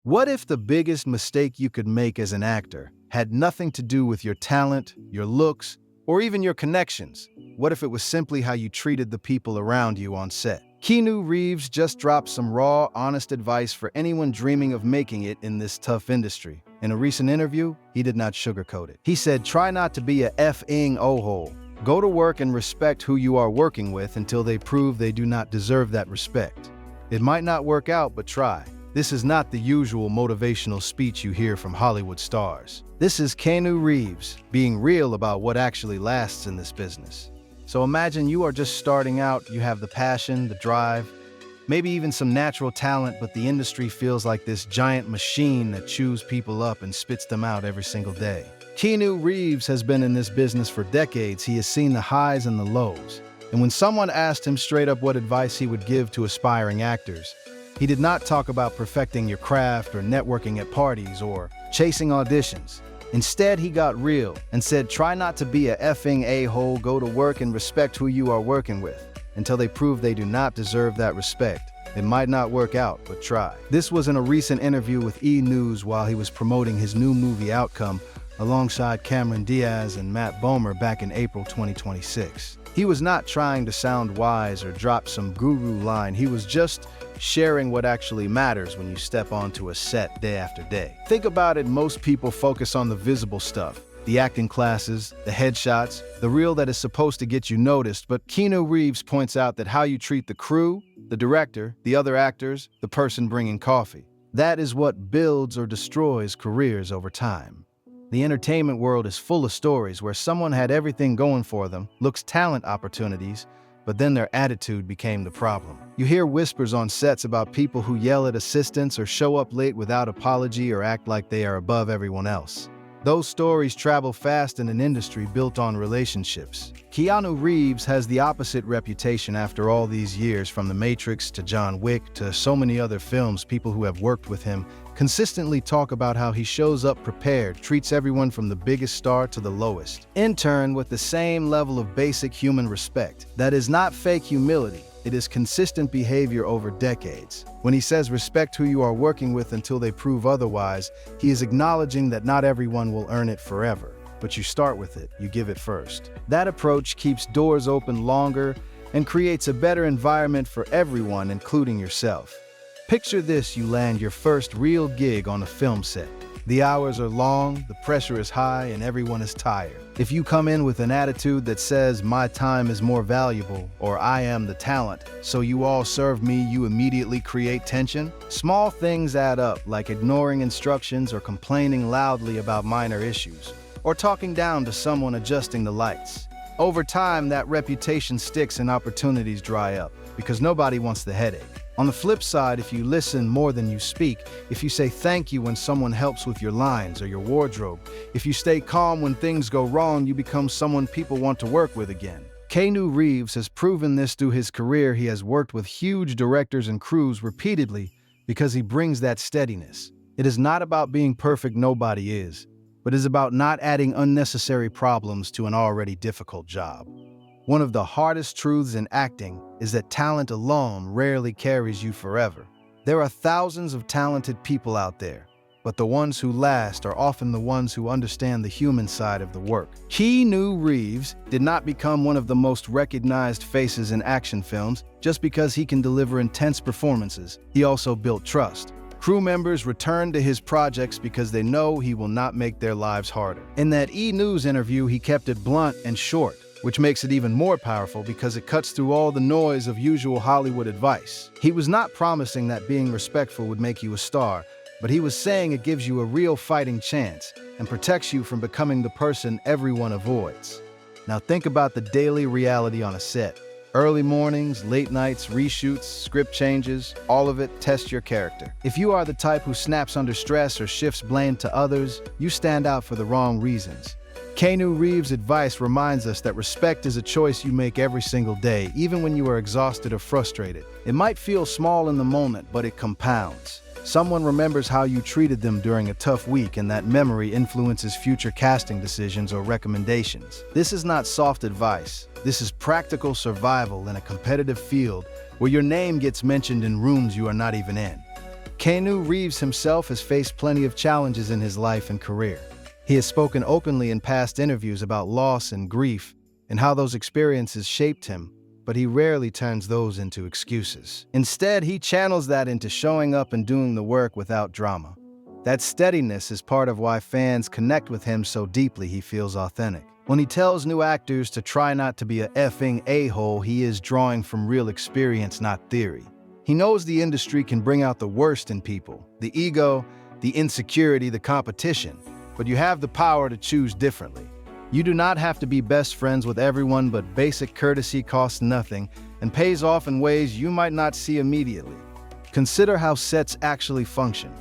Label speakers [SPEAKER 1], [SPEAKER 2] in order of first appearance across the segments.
[SPEAKER 1] What if the biggest mistake you could make as an actor had nothing to do with your talent, your looks, or even your connections? What if it was simply how you treated the people around you on set? Keanu Reeves just dropped some raw, honest advice for anyone dreaming of making it in this tough industry. In a recent interview, he did not sugarcoat it. He said, try not to be a effing Ahole. Go to work and respect who you are working with until they prove they do not deserve that respect. It might not work out, but try. This is not the usual motivational speech you hear from Hollywood stars. This is Keanu Reeves being real about what actually lasts in this business. So imagine you are just starting out, you have the passion, the drive, maybe even some natural talent, but the industry feels like this giant machine that chews people up and spits them out every single day. Keanu Reeves has been in this business for decades. He has seen the highs and the lows. And when someone asked him straight up what advice he would give to aspiring actors, he did not talk about perfecting your craft or networking at parties or chasing auditions. Instead, he got real and said, try not to be a effing a-hole, go to work and respect who you are working with until they prove they do not deserve that respect. It might not work out, but try. This was in a recent interview with E! News while he was promoting his new movie Outcome alongside Cameron Diaz and Matt Bomer back in April 2026. He was not trying to sound wise or drop some guru line. He was just sharing what actually matters when you step onto a set day after day. Think about it, most people focus on the visible stuff, the acting classes, the headshots, the reel that is supposed to get you noticed, but Keanu Reeves points out that how you treat the crew, the director, the other actors, the person bringing coffee, that is what builds or destroys careers over time. The entertainment world is full of stories where someone had everything going for them, looks talent opportunities, but then their attitude became the problem. You hear whispers on sets about people who yell at assistants or show up late without apology or act like they are above everyone else. Those stories travel fast in an industry built on relationships. Keanu Reeves has the opposite reputation after all these years, from The Matrix to John Wick to so many other films. People who have worked with him consistently talk about how he shows up prepared, treats everyone from the biggest star to the lowest intern with the same level of basic human respect. That is not fake humility. It is consistent behavior over decades. When he says respect who you are working with until they prove otherwise, he is acknowledging that not everyone will earn it forever. But you start with it, you give it first. That approach keeps doors open longer and creates a better environment for everyone, including yourself. Picture this: you land your first real gig on a film set. The hours are long, the pressure is high, and everyone is tired. If you come in with an attitude that says, my time is more valuable, or I am the talent, so you all serve me, you immediately create tension. Small things add up, like ignoring instructions or complaining loudly about minor issues, or talking down to someone adjusting the lights. Over time, that reputation sticks and opportunities dry up, because nobody wants the headache. On the flip side, if you listen more than you speak, if you say thank you when someone helps with your lines or your wardrobe, if you stay calm when things go wrong, you become someone people want to work with again. Keanu Reeves has proven this through his career. He has worked with huge directors and crews repeatedly because he brings that steadiness. It is not about being perfect, nobody is, but it is about not adding unnecessary problems to an already difficult job. One of the hardest truths in acting is that talent alone rarely carries you forever. There are thousands of talented people out there, but the ones who last are often the ones who understand the human side of the work. Keanu Reeves did not become one of the most recognized faces in action films just because he can deliver intense performances. He also built trust. Crew members return to his projects because they know he will not make their lives harder. In that E! News interview, he kept it blunt and short, which makes it even more powerful because it cuts through all the noise of usual Hollywood advice. He was not promising that being respectful would make you a star, but he was saying it gives you a real fighting chance and protects you from becoming the person everyone avoids. Now think about the daily reality on a set. Early mornings, late nights, reshoots, script changes, all of it tests your character. If you are the type who snaps under stress or shifts blame to others, you stand out for the wrong reasons. Keanu Reeves' advice reminds us that respect is a choice you make every single day, even when you are exhausted or frustrated. It might feel small in the moment, but it compounds. Someone remembers how you treated them during a tough week, and that memory influences future casting decisions or recommendations. This is not soft advice. This is practical survival in a competitive field where your name gets mentioned in rooms you are not even in. Keanu Reeves himself has faced plenty of challenges in his life and career. He has spoken openly in past interviews about loss and grief and how those experiences shaped him, but he rarely turns those into excuses. Instead, he channels that into showing up and doing the work without drama. That steadiness is part of why fans connect with him so deeply. He feels authentic. When he tells new actors to try not to be a effing a-hole, he is drawing from real experience, not theory. He knows the industry can bring out the worst in people, the ego, the insecurity, the competition, but you have the power to choose differently. You do not have to be best friends with everyone, but basic courtesy costs nothing and pays off in ways you might not see immediately. Consider how sets actually function.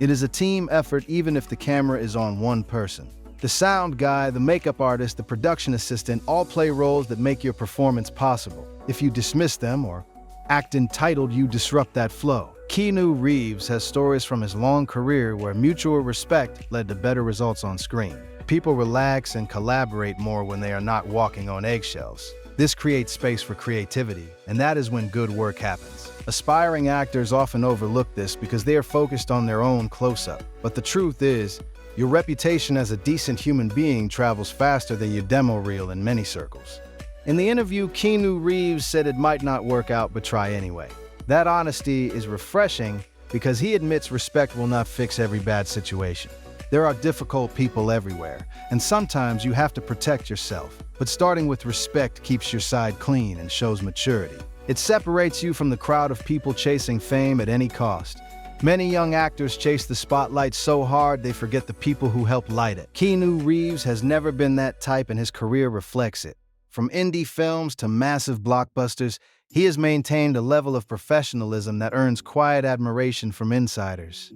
[SPEAKER 1] It is a team effort even if the camera is on one person. The sound guy, the makeup artist, the production assistant all play roles that make your performance possible. If you dismiss them or act entitled, you disrupt that flow. Keanu Reeves has stories from his long career where mutual respect led to better results on screen. People relax and collaborate more when they are not walking on eggshells. This creates space for creativity, and that is when good work happens. Aspiring actors often overlook this because they are focused on their own close-up. But the truth is, your reputation as a decent human being travels faster than your demo reel in many circles. In the interview, Keanu Reeves said it might not work out, but try anyway. That honesty is refreshing because he admits respect will not fix every bad situation. There are difficult people everywhere, and sometimes you have to protect yourself. But starting with respect keeps your side clean and shows maturity. It separates you from the crowd of people chasing fame at any cost. Many young actors chase the spotlight so hard they forget the people who help light it. Keanu Reeves has never been that type, and his career reflects it. From indie films to massive blockbusters, he has maintained a level of professionalism that earns quiet admiration from insiders.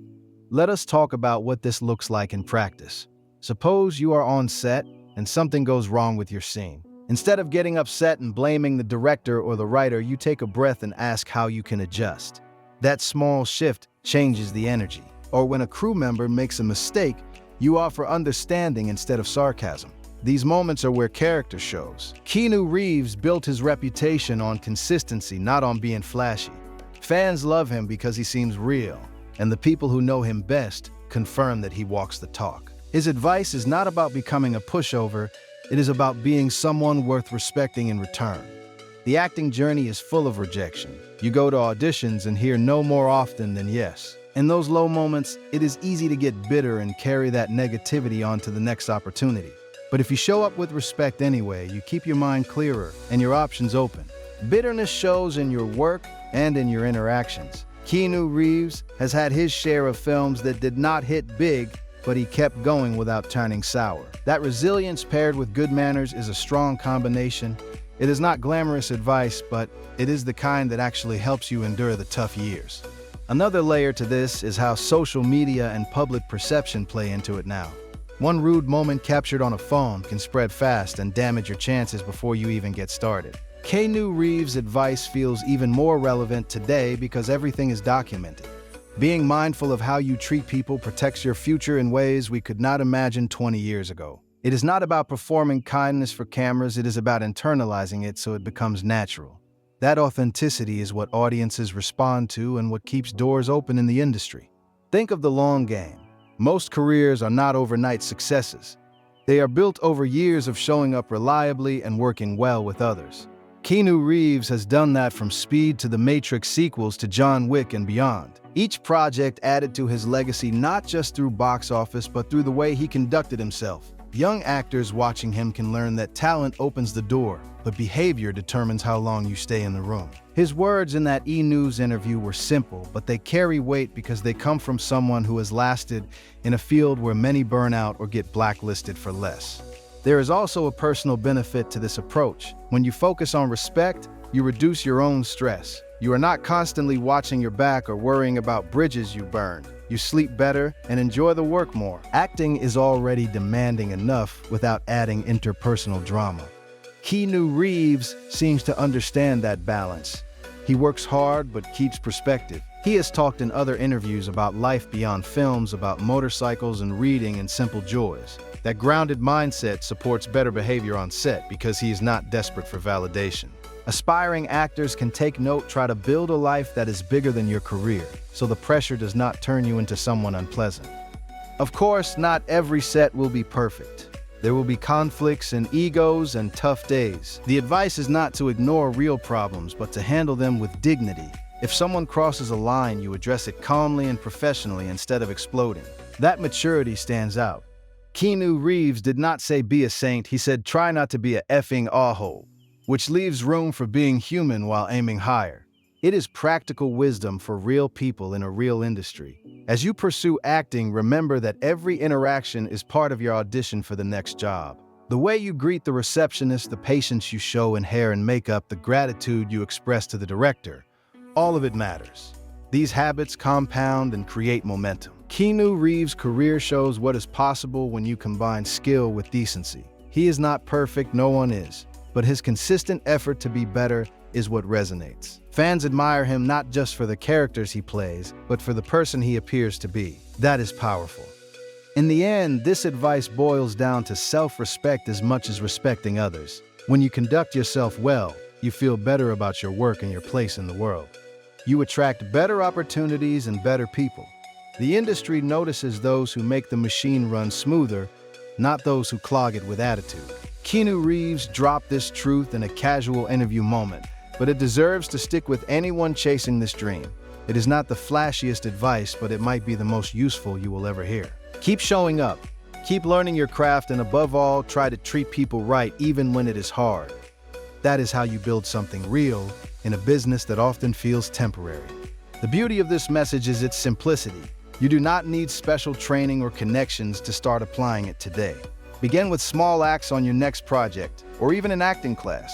[SPEAKER 1] Let us talk about what this looks like in practice. Suppose you are on set and something goes wrong with your scene. Instead of getting upset and blaming the director or the writer, you take a breath and ask how you can adjust. That small shift changes the energy. Or when a crew member makes a mistake, you offer understanding instead of sarcasm. These moments are where character shows. Keanu Reeves built his reputation on consistency, not on being flashy. Fans love him because he seems real, and the people who know him best confirm that he walks the talk. His advice is not about becoming a pushover, it is about being someone worth respecting in return. The acting journey is full of rejection. You go to auditions and hear no more often than yes. In those low moments, it is easy to get bitter and carry that negativity onto the next opportunity. But if you show up with respect anyway, you keep your mind clearer and your options open. Bitterness shows in your work and in your interactions. Keanu Reeves has had his share of films that did not hit big, but he kept going without turning sour. That resilience paired with good manners is a strong combination. It is not glamorous advice, but it is the kind that actually helps you endure the tough years. Another layer to this is how social media and public perception play into it now. One rude moment captured on a phone can spread fast and damage your chances before you even get started. Keanu Reeves' advice feels even more relevant today because everything is documented. Being mindful of how you treat people protects your future in ways we could not imagine 20 years ago. It is not about performing kindness for cameras, it is about internalizing it so it becomes natural. That authenticity is what audiences respond to and what keeps doors open in the industry. Think of the long game. Most careers are not overnight successes. They are built over years of showing up reliably and working well with others. Keanu Reeves has done that from Speed to the Matrix sequels to John Wick and beyond. Each project added to his legacy not just through box office but through the way he conducted himself. Young actors watching him can learn that talent opens the door, but behavior determines how long you stay in the room. His words in that E! News interview were simple, but they carry weight because they come from someone who has lasted in a field where many burn out or get blacklisted for less. There is also a personal benefit to this approach. When you focus on respect, you reduce your own stress. You are not constantly watching your back or worrying about bridges you burned. You sleep better and enjoy the work more. Acting is already demanding enough without adding interpersonal drama. Keanu Reeves seems to understand that balance. He works hard but keeps perspective. He has talked in other interviews about life beyond films, about motorcycles and reading and simple joys. That grounded mindset supports better behavior on set because he is not desperate for validation. Aspiring actors can take note, try to build a life that is bigger than your career, so the pressure does not turn you into someone unpleasant. Of course, not every set will be perfect. There will be conflicts and egos and tough days. The advice is not to ignore real problems, but to handle them with dignity. If someone crosses a line, you address it calmly and professionally instead of exploding. That maturity stands out. Keanu Reeves did not say be a saint, he said try not to be a effing Ahole, which leaves room for being human while aiming higher. It is practical wisdom for real people in a real industry. As you pursue acting, remember that every interaction is part of your audition for the next job. The way you greet the receptionist, the patience you show in hair and makeup, the gratitude you express to the director, all of it matters. These habits compound and create momentum. Keanu Reeves' career shows what is possible when you combine skill with decency. He is not perfect, no one is, but his consistent effort to be better is what resonates. Fans admire him not just for the characters he plays, but for the person he appears to be. That is powerful. In the end, this advice boils down to self-respect as much as respecting others. When you conduct yourself well, you feel better about your work and your place in the world. You attract better opportunities and better people. The industry notices those who make the machine run smoother, not those who clog it with attitude. Keanu Reeves dropped this truth in a casual interview moment, but it deserves to stick with anyone chasing this dream. It is not the flashiest advice, but it might be the most useful you will ever hear. Keep showing up, keep learning your craft, and above all, try to treat people right even when it is hard. That is how you build something real in a business that often feels temporary. The beauty of this message is its simplicity. You do not need special training or connections to start applying it today. Begin with small acts on your next project, or even an acting class.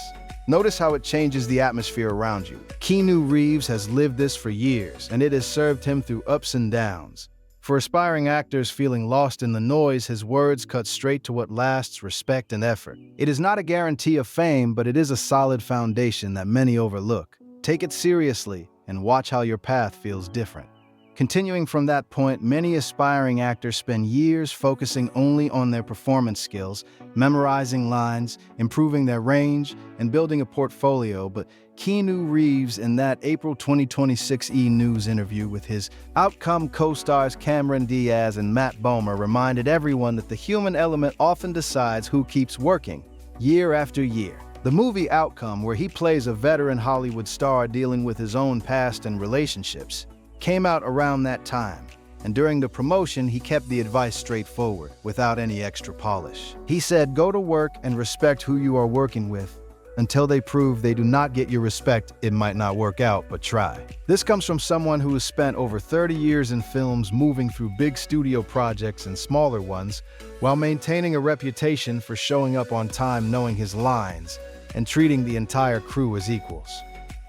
[SPEAKER 1] Notice how it changes the atmosphere around you. Keanu Reeves has lived this for years, and it has served him through ups and downs. For aspiring actors feeling lost in the noise, his words cut straight to what lasts: respect and effort. It is not a guarantee of fame, but it is a solid foundation that many overlook. Take it seriously and watch how your path feels different. Continuing from that point, many aspiring actors spend years focusing only on their performance skills, memorizing lines, improving their range, and building a portfolio. But Keanu Reeves, in that April 2026 E! News interview with his Outcome co-stars Cameron Diaz and Matt Bomer, reminded everyone that the human element often decides who keeps working, year after year. The movie Outcome, where he plays a veteran Hollywood star dealing with his own past and relationships, came out around that time, and during the promotion he kept the advice straightforward, without any extra polish. He said, go to work and respect who you are working with. Until they prove they do not get your respect, it might not work out, but try. This comes from someone who has spent over 30 years in films, moving through big studio projects and smaller ones, while maintaining a reputation for showing up on time, knowing his lines, and treating the entire crew as equals.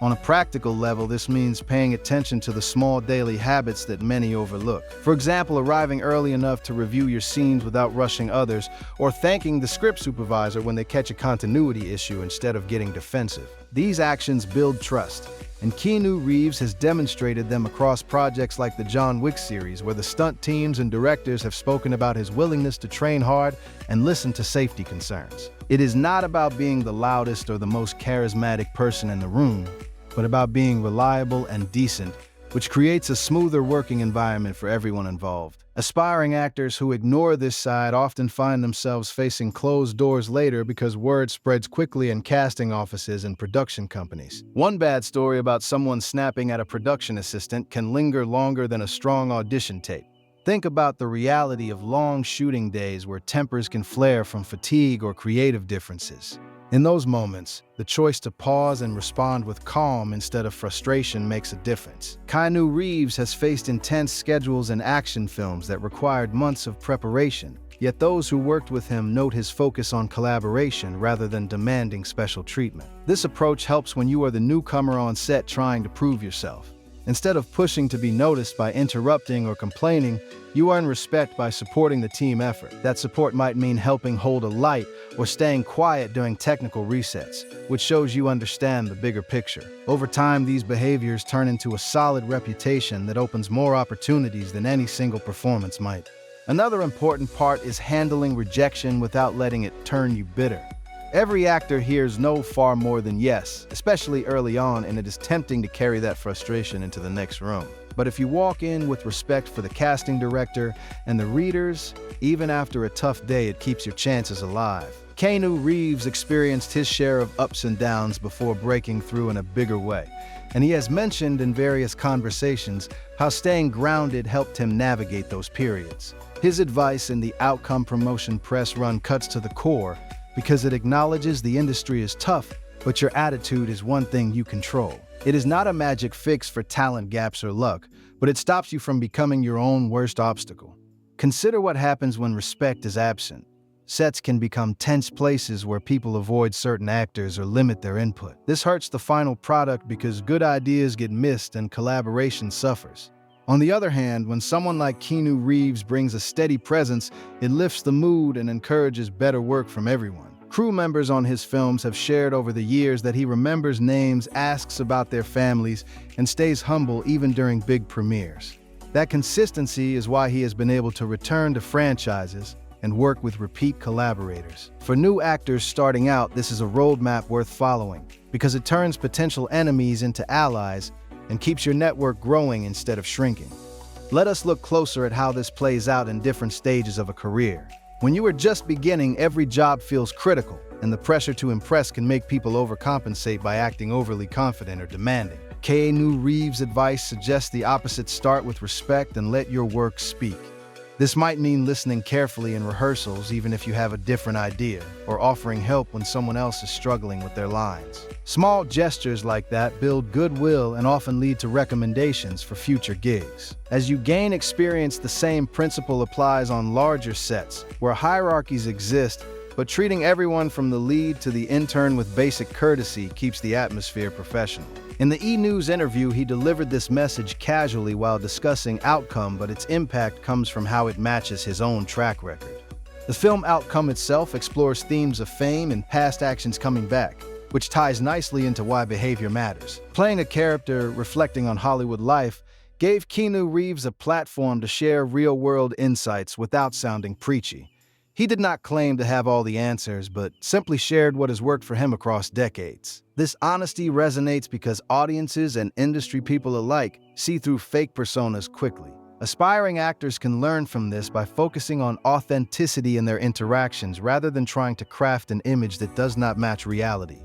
[SPEAKER 1] On a practical level, this means paying attention to the small daily habits that many overlook. For example, arriving early enough to review your scenes without rushing others, or thanking the script supervisor when they catch a continuity issue instead of getting defensive. These actions build trust, and Keanu Reeves has demonstrated them across projects like the John Wick series, where the stunt teams and directors have spoken about his willingness to train hard and listen to safety concerns. It is not about being the loudest or the most charismatic person in the room, but about being reliable and decent, which creates a smoother working environment for everyone involved. Aspiring actors who ignore this side often find themselves facing closed doors later because word spreads quickly in casting offices and production companies. One bad story about someone snapping at a production assistant can linger longer than a strong audition tape. Think about the reality of long shooting days where tempers can flare from fatigue or creative differences. In those moments, the choice to pause and respond with calm instead of frustration makes a difference. Keanu Reeves has faced intense schedules in action films that required months of preparation, yet those who worked with him note his focus on collaboration rather than demanding special treatment. This approach helps when you are the newcomer on set trying to prove yourself. Instead of pushing to be noticed by interrupting or complaining, you earn respect by supporting the team effort. That support might mean helping hold a light or staying quiet during technical resets, which shows you understand the bigger picture. Over time, these behaviors turn into a solid reputation that opens more opportunities than any single performance might. Another important part is handling rejection without letting it turn you bitter. Every actor hears no far more than yes, especially early on, and it is tempting to carry that frustration into the next room. But if you walk in with respect for the casting director and the readers, even after a tough day, it keeps your chances alive. Keanu Reeves experienced his share of ups and downs before breaking through in a bigger way, and he has mentioned in various conversations how staying grounded helped him navigate those periods. His advice in the Outcome promotion press run cuts to the core because it acknowledges the industry is tough, but your attitude is one thing you control. It is not a magic fix for talent gaps or luck, but it stops you from becoming your own worst obstacle. Consider what happens when respect is absent. Sets can become tense places where people avoid certain actors or limit their input. This hurts the final product because good ideas get missed and collaboration suffers. On the other hand, when someone like Keanu Reeves brings a steady presence, it lifts the mood and encourages better work from everyone. Crew members on his films have shared over the years that he remembers names, asks about their families, and stays humble even during big premieres. That consistency is why he has been able to return to franchises and work with repeat collaborators. For new actors starting out, this is a roadmap worth following because it turns potential enemies into allies and keeps your network growing instead of shrinking. Let us look closer at how this plays out in different stages of a career. When you are just beginning, every job feels critical, and the pressure to impress can make people overcompensate by acting overly confident or demanding. Keanu Reeves' advice suggests the opposite: start with respect and let your work speak. This might mean listening carefully in rehearsals even if you have a different idea, or offering help when someone else is struggling with their lines. Small gestures like that build goodwill and often lead to recommendations for future gigs. As you gain experience, the same principle applies on larger sets, where hierarchies exist, but treating everyone from the lead to the intern with basic courtesy keeps the atmosphere professional. In the E! News interview, he delivered this message casually while discussing Outcome, but its impact comes from how it matches his own track record. The film Outcome itself explores themes of fame and past actions coming back, which ties nicely into why behavior matters. Playing a character reflecting on Hollywood life gave Keanu Reeves a platform to share real-world insights without sounding preachy. He did not claim to have all the answers, but simply shared what has worked for him across decades. This honesty resonates because audiences and industry people alike see through fake personas quickly. Aspiring actors can learn from this by focusing on authenticity in their interactions rather than trying to craft an image that does not match reality.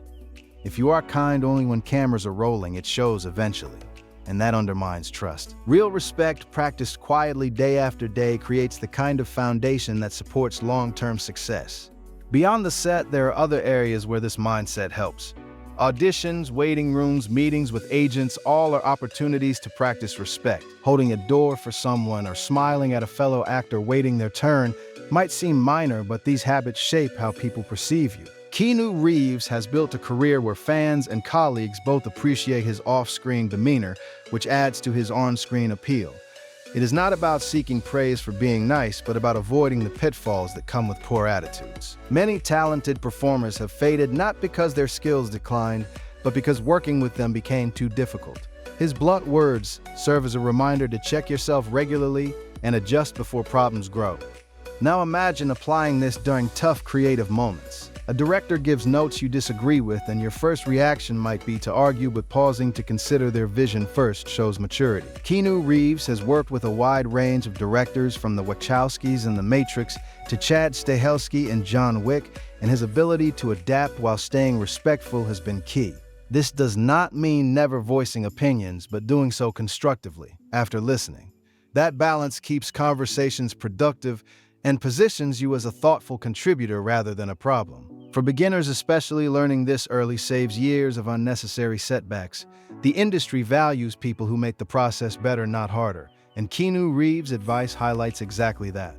[SPEAKER 1] If you are kind only when cameras are rolling, it shows eventually, and that undermines trust. Real respect, practiced quietly day after day, creates the kind of foundation that supports long-term success. Beyond the set, there are other areas where this mindset helps. Auditions, waiting rooms, meetings with agents, all are opportunities to practice respect. Holding a door for someone or smiling at a fellow actor waiting their turn might seem minor, but these habits shape how people perceive you. Keanu Reeves has built a career where fans and colleagues both appreciate his off-screen demeanor, which adds to his on-screen appeal. It is not about seeking praise for being nice, but about avoiding the pitfalls that come with poor attitudes. Many talented performers have faded not because their skills declined, but because working with them became too difficult. His blunt words serve as a reminder to check yourself regularly and adjust before problems grow. Now imagine applying this during tough creative moments. A director gives notes you disagree with, and your first reaction might be to argue, but pausing to consider their vision first shows maturity. Keanu Reeves has worked with a wide range of directors, from the Wachowskis and The Matrix to Chad Stahelski and John Wick, and his ability to adapt while staying respectful has been key. This does not mean never voicing opinions, but doing so constructively, after listening. That balance keeps conversations productive and positions you as a thoughtful contributor rather than a problem. For beginners especially, learning this early saves years of unnecessary setbacks. The industry values people who make the process better, not harder, and Keanu Reeves' advice highlights exactly that.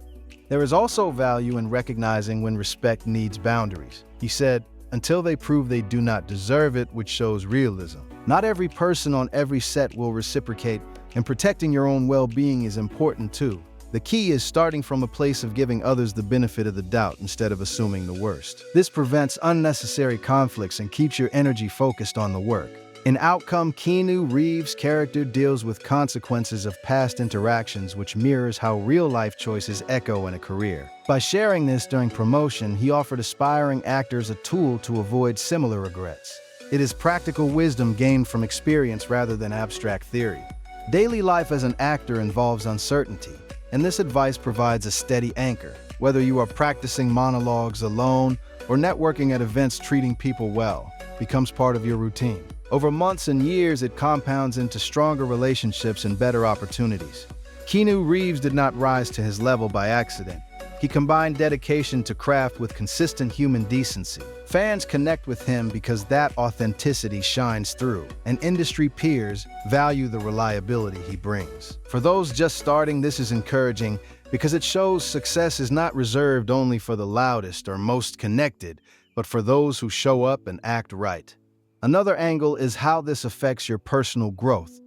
[SPEAKER 1] There is also value in recognizing when respect needs boundaries. He said, until they prove they do not deserve it, which shows realism. Not every person on every set will reciprocate, and protecting your own well-being is important too. The key is starting from a place of giving others the benefit of the doubt instead of assuming the worst. This prevents unnecessary conflicts and keeps your energy focused on the work. In Outcome, Keanu Reeves' character deals with consequences of past interactions, which mirrors how real-life choices echo in a career. By sharing this during promotion, he offered aspiring actors a tool to avoid similar regrets. It is practical wisdom gained from experience rather than abstract theory. Daily life as an actor involves uncertainty, and this advice provides a steady anchor. Whether you are practicing monologues alone or networking at events, treating people well becomes part of your routine. Over months and years, it compounds into stronger relationships and better opportunities. Keanu Reeves did not rise to his level by accident. He combined dedication to craft with consistent human decency. Fans connect with him because that authenticity shines through, and industry peers value the reliability he brings. For those just starting, this is encouraging because it shows success is not reserved only for the loudest or most connected, but for those who show up and act right. Another angle is how this affects your personal growth.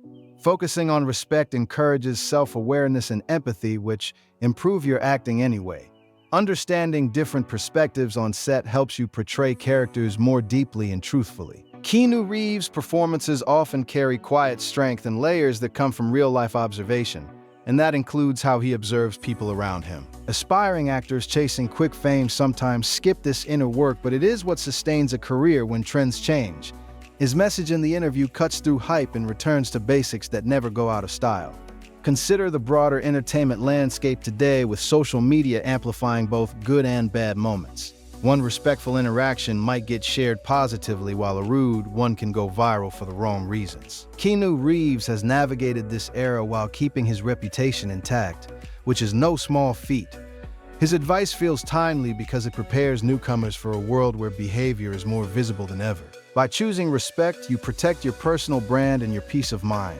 [SPEAKER 1] Focusing on respect encourages self-awareness and empathy, which improve your acting anyway. Understanding different perspectives on set helps you portray characters more deeply and truthfully. Keanu Reeves' performances often carry quiet strength and layers that come from real-life observation, and that includes how he observes people around him. Aspiring actors chasing quick fame sometimes skip this inner work, but it is what sustains a career when trends change. His message in the interview cuts through hype and returns to basics that never go out of style. Consider the broader entertainment landscape today, with social media amplifying both good and bad moments. One respectful interaction might get shared positively, while a rude one can go viral for the wrong reasons. Keanu Reeves has navigated this era while keeping his reputation intact, which is no small feat. His advice feels timely because it prepares newcomers for a world where behavior is more visible than ever. By choosing respect, you protect your personal brand and your peace of mind.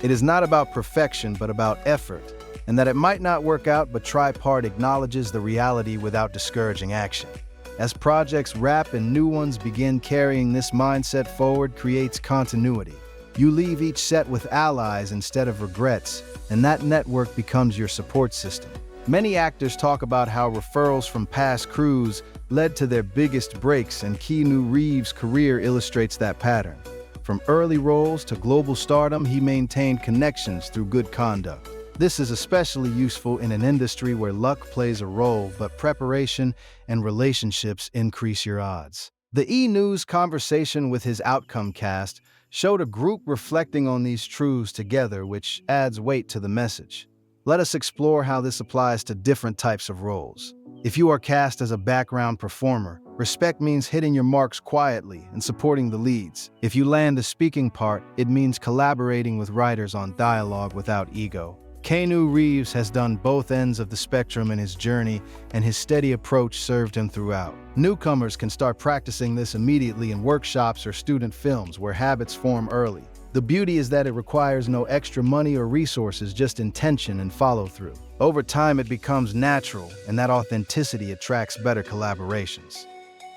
[SPEAKER 1] It is not about perfection, but about effort, and that it might not work out, but try part acknowledges the reality without discouraging action. As projects wrap and new ones begin, carrying this mindset forward creates continuity. You leave each set with allies instead of regrets, and that network becomes your support system. Many actors talk about how referrals from past crews led to their biggest breaks, and Keanu Reeves' career illustrates that pattern. From early roles to global stardom, he maintained connections through good conduct. This is especially useful in an industry where luck plays a role, but preparation and relationships increase your odds. The E! News conversation with his Outcome cast showed a group reflecting on these truths together, which adds weight to the message. Let us explore how this applies to different types of roles. If you are cast as a background performer, respect means hitting your marks quietly and supporting the leads. If you land a speaking part, it means collaborating with writers on dialogue without ego. Keanu Reeves has done both ends of the spectrum in his journey, and his steady approach served him throughout. Newcomers can start practicing this immediately in workshops or student films, where habits form early. The beauty is that it requires no extra money or resources, just intention and follow-through. Over time, it becomes natural, and that authenticity attracts better collaborations.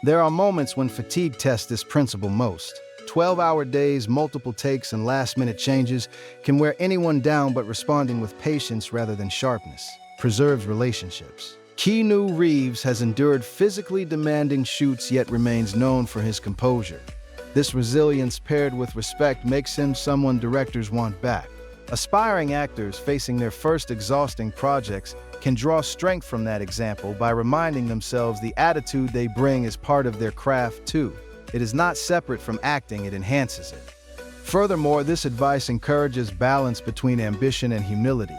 [SPEAKER 1] There are moments when fatigue tests this principle most. 12-hour days, multiple takes, and last-minute changes can wear anyone down, but responding with patience rather than sharpness preserves relationships. Keanu Reeves has endured physically demanding shoots, yet remains known for his composure. This resilience, paired with respect, makes him someone directors want back. Aspiring actors facing their first exhausting projects can draw strength from that example by reminding themselves the attitude they bring is part of their craft too. It is not separate from acting, it enhances it. Furthermore, this advice encourages balance between ambition and humility.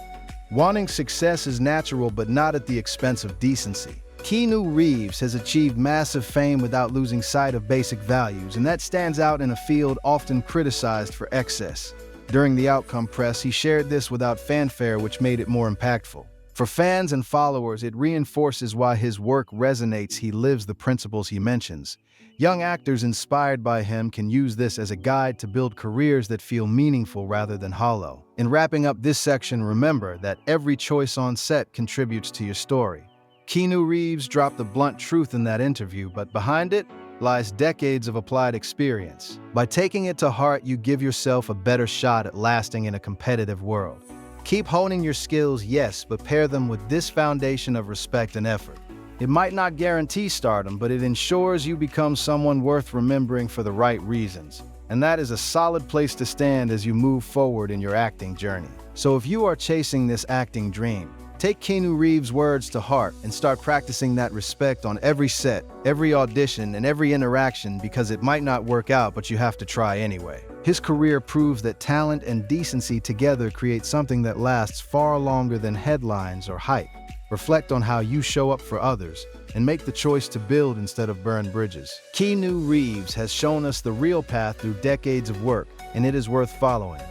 [SPEAKER 1] Wanting success is natural, but not at the expense of decency. Keanu Reeves has achieved massive fame without losing sight of basic values, and that stands out in a field often criticized for excess. During the Outcome press, he shared this without fanfare, which made it more impactful. For fans and followers, it reinforces why his work resonates. He lives the principles he mentions. Young actors inspired by him can use this as a guide to build careers that feel meaningful rather than hollow. In wrapping up this section, remember that every choice on set contributes to your story. Keanu Reeves dropped the blunt truth in that interview, but behind it lies decades of applied experience. By taking it to heart, you give yourself a better shot at lasting in a competitive world. Keep honing your skills, yes, but pair them with this foundation of respect and effort. It might not guarantee stardom, but it ensures you become someone worth remembering for the right reasons. and that is a solid place to stand as you move forward in your acting journey. So if you are chasing this acting dream, take Keanu Reeves' words to heart and start practicing that respect on every set, every audition, and every interaction, because it might not work out, but you have to try anyway. His career proves that talent and decency together create something that lasts far longer than headlines or hype. Reflect on how you show up for others and make the choice to build instead of burn bridges. Keanu Reeves has shown us the real path through decades of work, and it is worth following.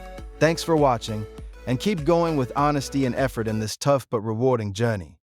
[SPEAKER 1] Thanks for watching, and keep going with honesty and effort in this tough but rewarding journey.